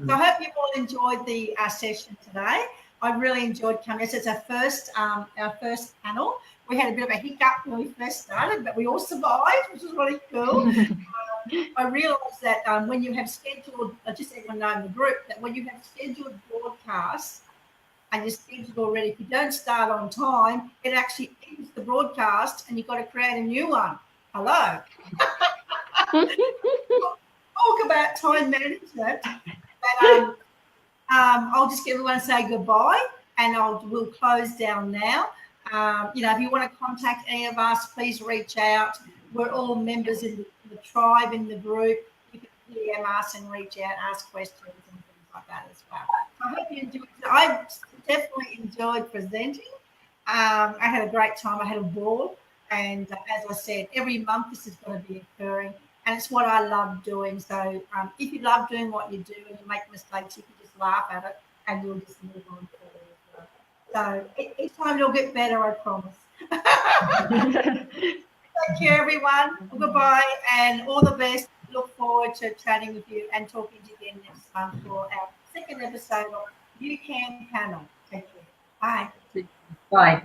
So I hope you all enjoyed the session today. I really enjoyed coming. It's our first panel. We had a bit of a hiccup when we first started, but we all survived, which was really cool. I realised that when you have scheduled, just so everyone know in the group, that when you have scheduled broadcasts and you're scheduled already, if you don't start on time, it actually ends the broadcast and you've got to create a new one. Hello. Talk about time management. But I'll just get everyone to say goodbye, and we'll close down now. You know, if you want to contact any of us, please reach out. We're all members in the tribe, in the group. You can DM us and reach out, ask questions and things like that as well. So I hope you enjoyed it. I definitely enjoyed presenting. I had a great time. I had a ball. And as I said, every month this is going to be occurring. And it's what I love doing. So if you love doing what you do and you make mistakes, you can just laugh at it and you'll just move on forward. So each time you'll get better, I promise. Take care, everyone. Goodbye and all the best. Look forward to chatting with you and talking to you again next month for our second episode of YouCan panel. Take care. Bye. Bye.